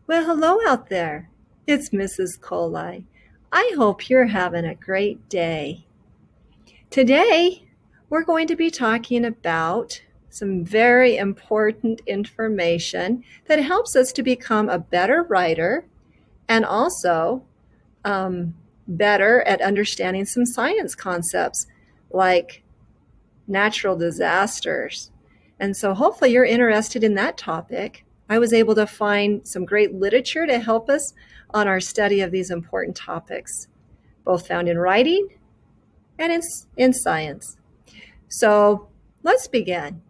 Well, hello out there. It's Mrs. Coli. I hope you're having a great day. Today, we're going to be talking about some very important information that helps us to become a better writer and also better at understanding some science concepts like natural disasters. And so hopefully you're interested in that topic. I was able to find some great literature to help us on our study of these important topics, both found in writing and in science. So let's begin.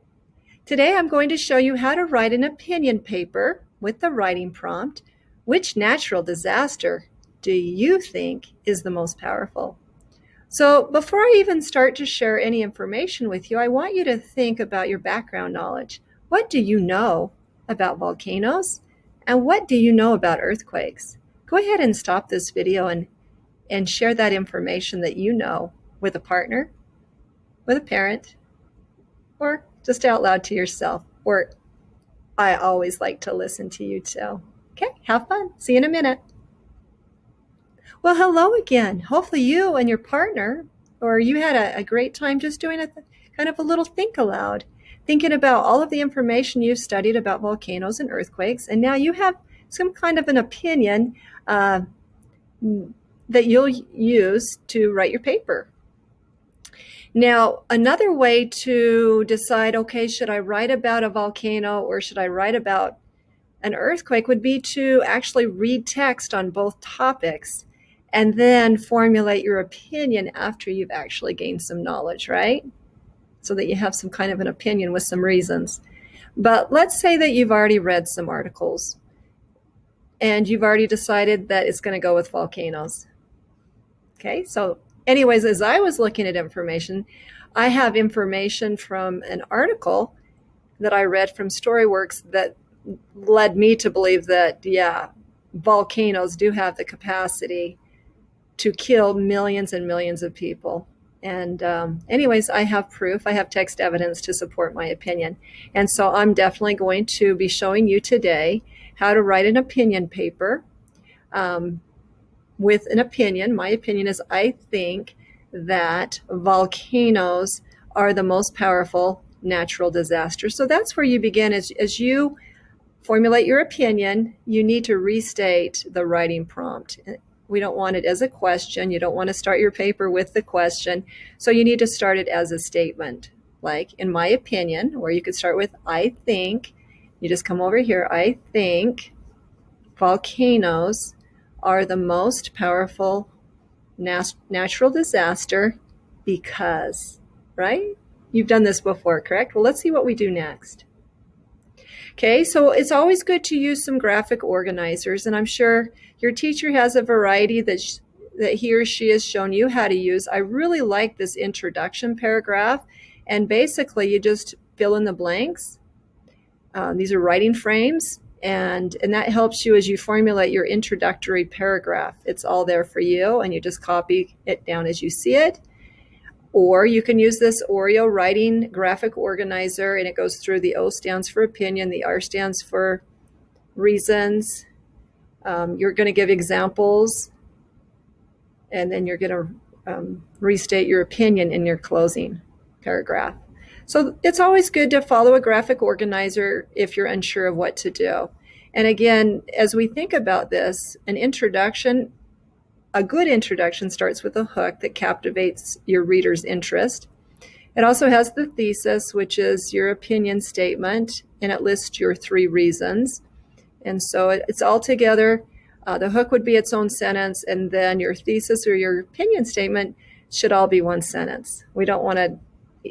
Today I'm going to show you how to write an opinion paper with the writing prompt. Which natural disaster do you think is the most powerful? So before I even start to share any information with you, I want you to think about your background knowledge. What do you know about volcanoes? And what do you know about earthquakes? Go ahead and stop this video and share that information that you know with a partner, with a parent, or just out loud to yourself. Or I always like to listen to you too. Okay, have fun. See you in a minute. Well, hello again. Hopefully you and your partner, or you had a great time just doing a kind of a little think aloud, thinking about all of the information you've studied about volcanoes and earthquakes, and now you have some kind of an opinion that you'll use to write your paper. Now, another way to decide, okay, should I write about a volcano or should I write about an earthquake would be to actually read text on both topics and then formulate your opinion after you've actually gained some knowledge, right? So that you have some kind of an opinion with some reasons. But let's say that you've already read some articles and you've already decided that it's going to go with volcanoes. Okay, so anyways, as I was looking at information, I have information from an article that I read from Storyworks that led me to believe that, yeah, volcanoes do have the capacity to kill millions and millions of people. And anyways, I have proof, I have text evidence to support my opinion. And so I'm definitely going to be showing you today how to write an opinion paper with an opinion. My opinion is I think that volcanoes are the most powerful natural disaster. So that's where you begin. As you formulate your opinion, you need to restate the writing prompt. We don't want it as a question. You don't want to start your paper with the question. So you need to start it as a statement, like in my opinion, or you could start with I think. You just come over here. I think volcanoes are the most powerful natural disaster because, right? You've done this before, correct? Well, let's see what we do next. Okay, so it's always good to use some graphic organizers, and I'm sure your teacher has a variety that he or she has shown you how to use. I really like this introduction paragraph, and basically you just fill in the blanks. These are writing frames, and that helps you as you formulate your introductory paragraph. It's all there for you, and you just copy it down as you see it. Or you can use this Oreo writing graphic organizer, and it goes through the O stands for opinion, the R stands for reasons. You're going to give examples, and then you're going to restate your opinion in your closing paragraph. So it's always good to follow a graphic organizer if you're unsure of what to do. And again, as we think about this, an introduction, a good introduction starts with a hook that captivates your reader's interest. It also has the thesis, which is your opinion statement, and it lists your 3 reasons. And so it's all together. The hook would be its own sentence, and then your thesis or your opinion statement should all be one sentence. We don't want to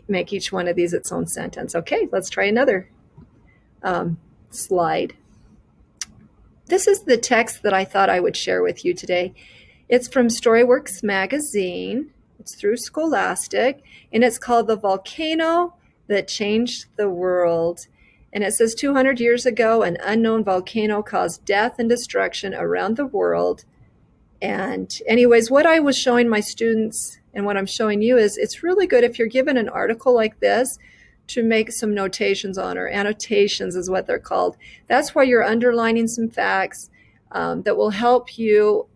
make each one of these its own sentence. Okay, let's try another slide. This is the text that I thought I would share with you today. It's from Storyworks magazine. It's through Scholastic, and it's called The Volcano That Changed the World. And it says 200 years ago, an unknown volcano caused death and destruction around the world. And anyways, what I was showing my students and what I'm showing you is it's really good if you're given an article like this to make some notations on, or annotations is what they're called. That's why you're underlining some facts. that will help you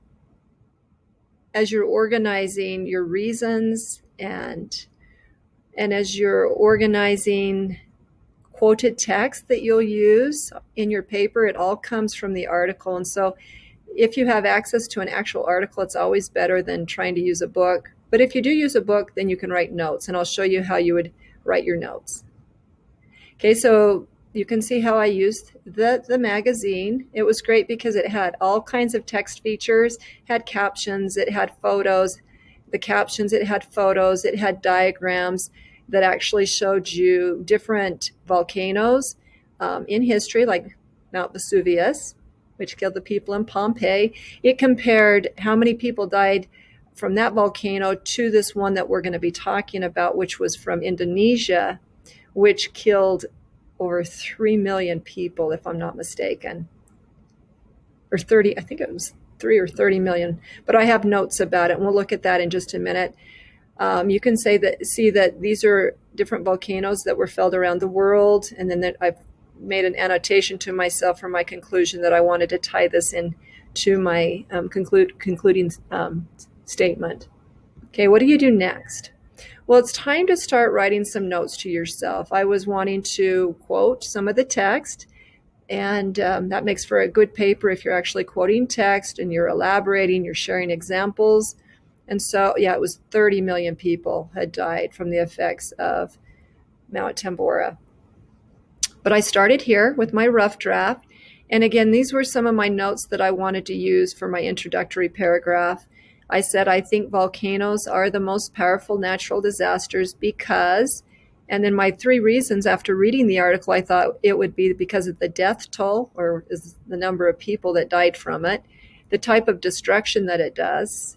as you're organizing your reasons and as you're organizing quoted text that you'll use in your paper. It all comes from the article. And so if you have access to an actual article, it's always better than trying to use a book. But if you do use a book, then you can write notes, and I'll show you how you would write your notes. Okay, so you can see how I used the magazine. It was great because it had all kinds of text features, had captions, it had photos. The captions, it had photos, it had diagrams that actually showed you different volcanoes in history, like Mount Vesuvius, which killed the people in Pompeii. It compared how many people died from that volcano to this one that we're going to be talking about, which was from Indonesia, which killed over 3 million people, if I'm not mistaken. Or 30, I think it was 3 or 30 million. But I have notes about it, and we'll look at that in just a minute. You can see that these are different volcanoes that were felled around the world, and then I've made an annotation to myself for my conclusion that I wanted to tie this in to my concluding statement. Okay, what do you do next? Well, it's time to start writing some notes to yourself. I was wanting to quote some of the text, and that makes for a good paper if you're actually quoting text and you're elaborating, you're sharing examples. And so, yeah, it was 30 million people had died from the effects of Mount Tambora. But I started here with my rough draft. And again, these were some of my notes that I wanted to use for my introductory paragraph. I said, I think volcanoes are the most powerful natural disasters because, and then my 3 reasons after reading the article, I thought it would be because of the death toll, or is the number of people that died from it, the type of destruction that it does.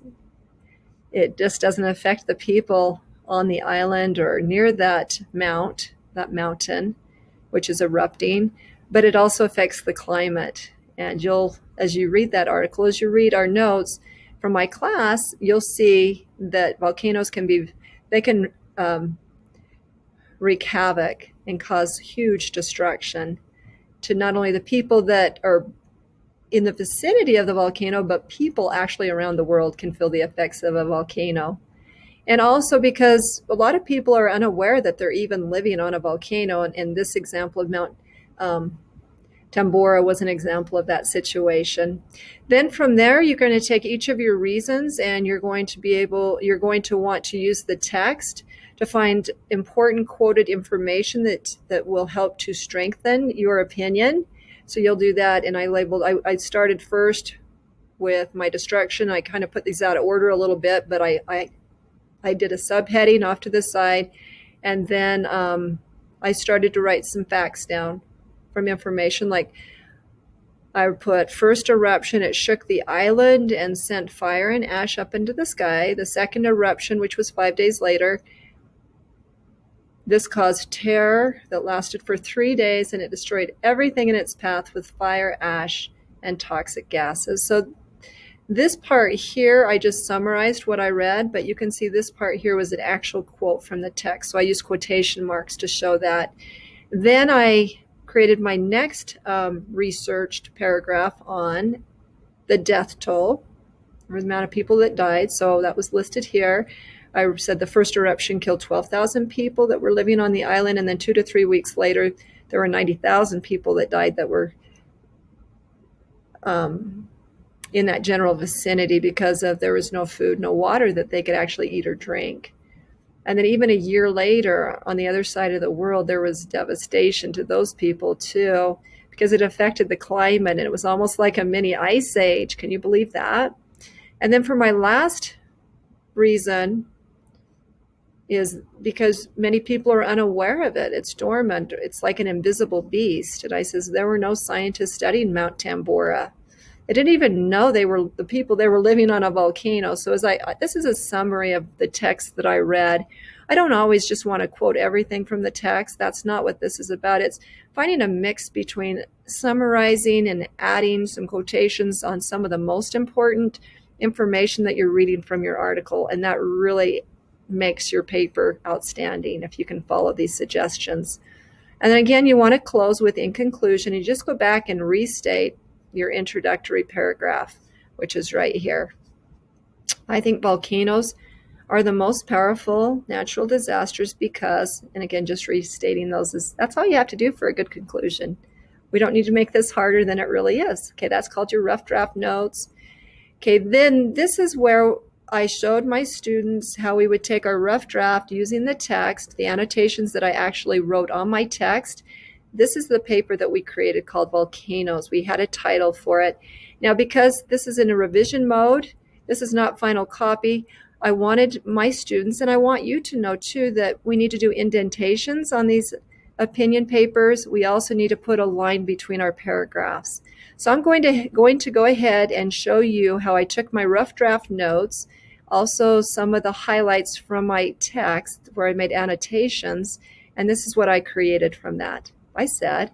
It just doesn't affect the people on the island or near that mountain, which is erupting, but it also affects the climate. And as you read that article, as you read our notes from my class, you'll see that volcanoes can wreak havoc and cause huge destruction to not only the people that are in the vicinity of the volcano, but people actually around the world can feel the effects of a volcano. And also because a lot of people are unaware that they're even living on a volcano. And this example of Mount Tambora was an example of that situation. Then from there, you're going to take each of your reasons, and you're going to want to use the text to find important quoted information that will help to strengthen your opinion. So you'll do that, and I started first with my destruction. I kind of put these out of order a little bit, but I did a subheading off to the side, and then I started to write some facts down from information. Like I put first eruption, it shook the island and sent fire and ash up into the sky. The second eruption, which was 5 days later, this caused terror that lasted for 3 days, and it destroyed everything in its path with fire, ash, and toxic gases. So this part here, I just summarized what I read, but you can see this part here was an actual quote from the text. So I used quotation marks to show that. Then I created my next researched paragraph on the death toll, or the amount of people that died. So that was listed here. I said the first eruption killed 12,000 people that were living on the island, and then 2 to 3 weeks later, there were 90,000 people that died that were in that general vicinity because there was no food, no water that they could actually eat or drink. And then even a year later, on the other side of the world, there was devastation to those people too, because it affected the climate, and it was almost like a mini ice age. Can you believe that? And then for my last reason is because many people are unaware of it. It's dormant. It's like an invisible beast. And I says there were no scientists studying Mount Tambora. They didn't even know they were living on a volcano. So this is a summary of the text that I read. I don't always just want to quote everything from the text. That's not what this is about. It's finding a mix between summarizing and adding some quotations on some of the most important information that you're reading from your article. And that really makes your paper outstanding if you can follow these suggestions. And then again, you want to close with in conclusion. You just go back and restate your introductory paragraph, which is right here. I think volcanoes are the most powerful natural disasters because, and again, just restating those, that's all you have to do for a good conclusion. We don't need to make this harder than it really is. Okay, that's called your rough draft notes. Okay, then this is where I showed my students how we would take our rough draft using the text, the annotations that I actually wrote on my text. This is the paper that we created called Volcanoes. We had a title for it. Now, because this is in a revision mode, this is not final copy, I wanted my students, and I want you to know too, that we need to do indentations on these opinion papers. We also need to put a line between our paragraphs. So I'm going to go ahead and show you how I took my rough draft notes, also some of the highlights from my text where I made annotations, and this is what I created from that. I said,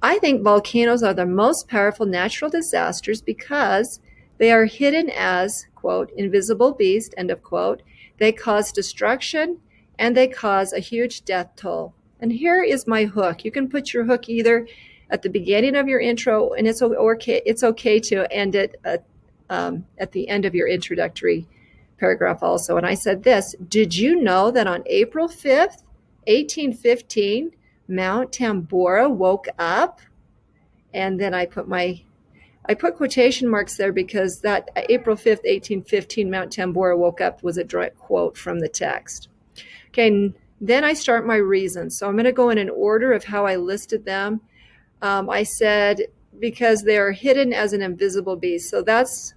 I think volcanoes are the most powerful natural disasters because they are hidden as, quote, invisible beasts, end of quote. They cause destruction and they cause a huge death toll. And here is my hook. You can put your hook either at the beginning of your intro, and it's okay to end it at the end of your introductory paragraph also. And I said this, did you know that on April 5th, 1815, Mount Tambora woke up? And then I put quotation marks there because that April 5th, 1815, Mount Tambora woke up was a direct quote from the text. Okay, then I start my reasons. So I'm going to go in an order of how I listed them. I said, because they are hidden as an invisible beast. So that's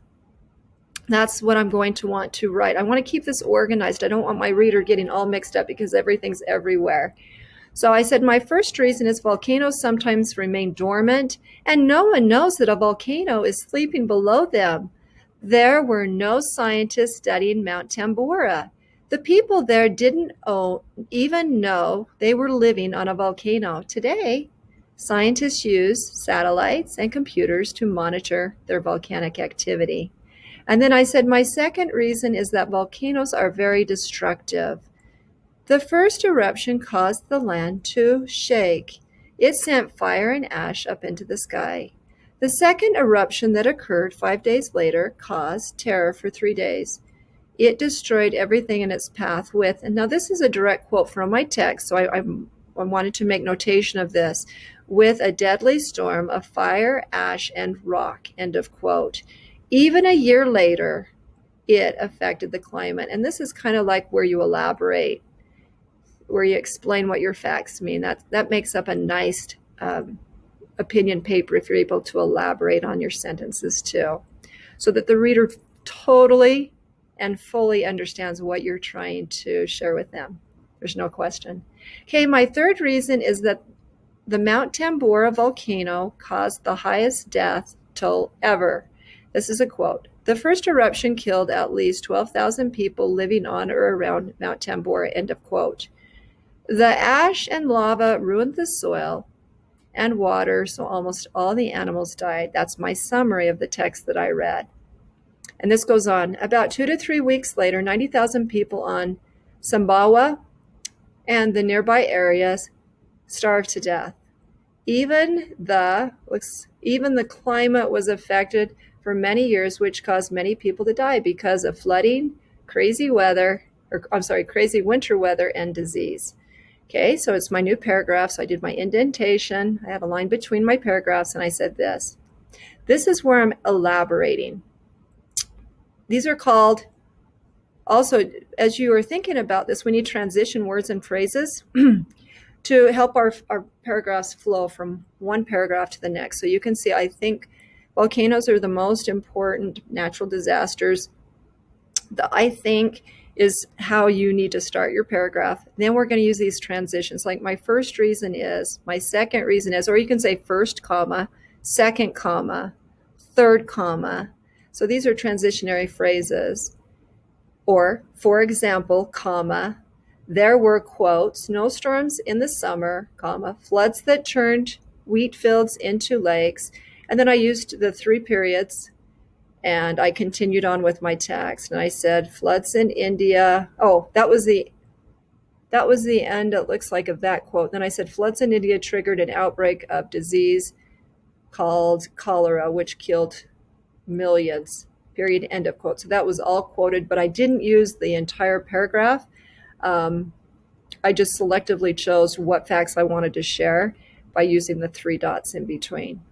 what I'm going to want to write. I want to keep this organized. I don't want my reader getting all mixed up because everything's everywhere. So I said, my first reason is volcanoes sometimes remain dormant, and no one knows that a volcano is sleeping below them. There were no scientists studying Mount Tambora. The people there didn't even know they were living on a volcano. Today, scientists use satellites and computers to monitor their volcanic activity. And then I said, my second reason is that volcanoes are very destructive. The first eruption caused the land to shake. It sent fire and ash up into the sky. The second eruption that occurred 5 days later caused terror for 3 days. It destroyed everything in its path with, and now this is a direct quote from my text, so I wanted to make notation of this, with a deadly storm of fire, ash, and rock, end of quote. Even a year later, it affected the climate. And this is kind of like where you elaborate, where you explain what your facts mean. That makes up a nice opinion paper if you're able to elaborate on your sentences too, so that the reader totally and fully understands what you're trying to share with them. There's no question. Okay, my third reason is that the Mount Tambora volcano caused the highest death toll ever. This is a quote. The first eruption killed at least 12,000 people living on or around Mount Tambora, end of quote. The ash and lava ruined the soil and water, so almost all the animals died. That's my summary of the text that I read. And this goes on. About 2 to 3 weeks later, 90,000 people on Sumbawa and the nearby areas starved to death. Even the climate was affected for many years, which caused many people to die because of flooding, crazy winter weather, and disease. Okay, so it's my new paragraph. So I did my indentation. I have a line between my paragraphs, and I said this. This is where I'm elaborating. These are called, also, as you are thinking about this, we need transition words and phrases to help our paragraphs flow from one paragraph to the next. So you can see, I think volcanoes are the most important natural disasters. I think is how you need to start your paragraph. Then we're going to use these transitions. Like my first reason is, my second reason is, or you can say first comma, second comma, third comma. So these are transitionary phrases. Or, for example, comma, there were, quote, snowstorms in the summer, comma, floods that turned wheat fields into lakes. And then I used the 3 periods, and I continued on with my text. And I said, floods in India. Oh, that was the end, it looks like, of that quote. Then I said, floods in India triggered an outbreak of disease called cholera, which killed millions, period, end of quote. So that was all quoted, but I didn't use the entire paragraph. I just selectively chose what facts I wanted to share by using the 3 dots in between.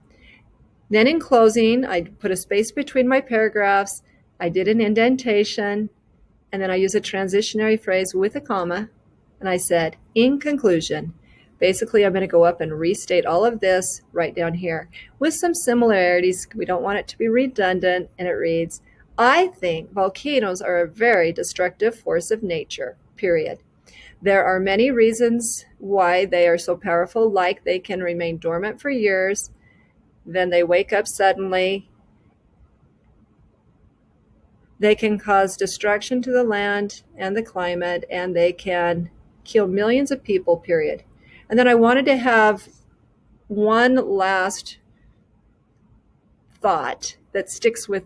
Then in closing, I put a space between my paragraphs. I did an indentation, and then I use a transitionary phrase with a comma. And I said, in conclusion, basically I'm going to go up and restate all of this right down here with some similarities. We don't want it to be redundant. And it reads, I think volcanoes are a very destructive force of nature, period. There are many reasons why they are so powerful, like they can remain dormant for years, then they wake up suddenly. They can cause destruction to the land and the climate, and they can kill millions of people, period. And then I wanted to have one last thought that sticks with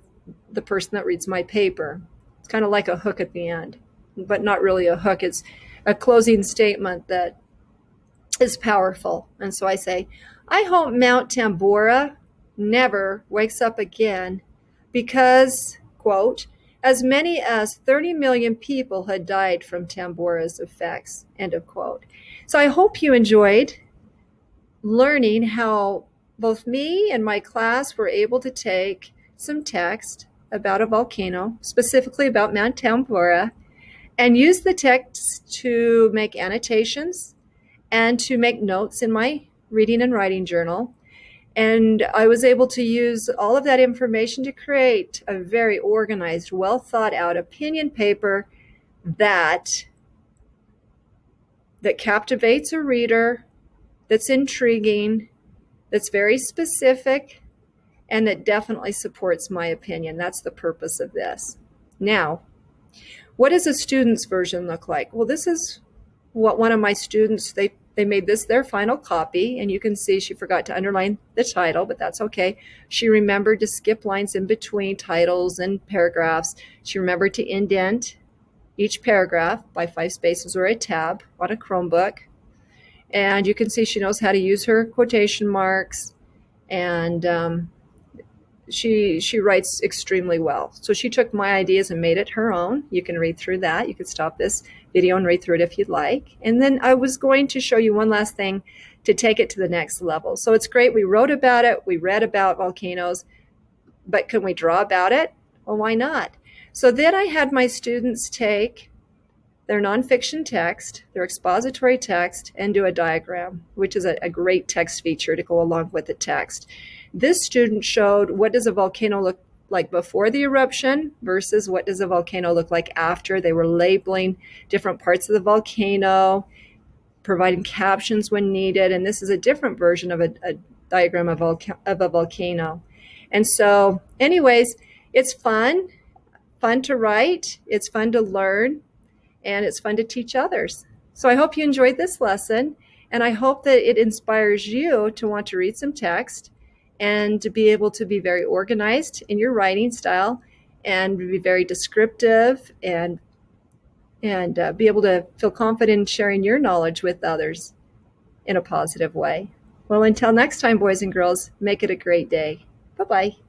the person that reads my paper. It's kind of like a hook at the end, but not really a hook. It's a closing statement that is powerful. And so I say, I hope Mount Tambora never wakes up again because, quote, as many as 30 million people had died from Tambora's effects, end of quote. So I hope you enjoyed learning how both me and my class were able to take some text about a volcano, specifically about Mount Tambora, and use the text to make annotations and to make notes in my reading and writing journal. And I was able to use all of that information to create a very organized, well thought out opinion paper that captivates a reader, that's intriguing, that's very specific, and that definitely supports my opinion. That's the purpose of this. Now, what does a student's version look like? Well, this is what one of my students, they made this their final copy, and you can see she forgot to underline the title, but that's okay. She remembered to skip lines in between titles and paragraphs. She remembered to indent each paragraph by 5 spaces or a tab on a Chromebook. And you can see she knows how to use her quotation marks, and she writes extremely well. So she took my ideas and made it her own. You can read through that. You can stop this video and read through it if you'd like. And then I was going to show you one last thing to take it to the next level. So it's great. We wrote about it. We read about volcanoes. But can we draw about it? Well, why not? So then I had my students take their nonfiction text, their expository text, and do a diagram, which is a great text feature to go along with the text. This student showed what does a volcano look like before the eruption versus what does a volcano look like after. They were labeling different parts of the volcano, providing captions when needed, and this is a different version of a diagram of a volcano. And so anyways, it's fun to write, it's fun to learn, and it's fun to teach others. So I hope you enjoyed this lesson, and I hope that it inspires you to want to read some text and to be able to be very organized in your writing style and be very descriptive and be able to feel confident in sharing your knowledge with others in a positive way. Well, until next time, boys and girls, make it a great day. Bye-bye.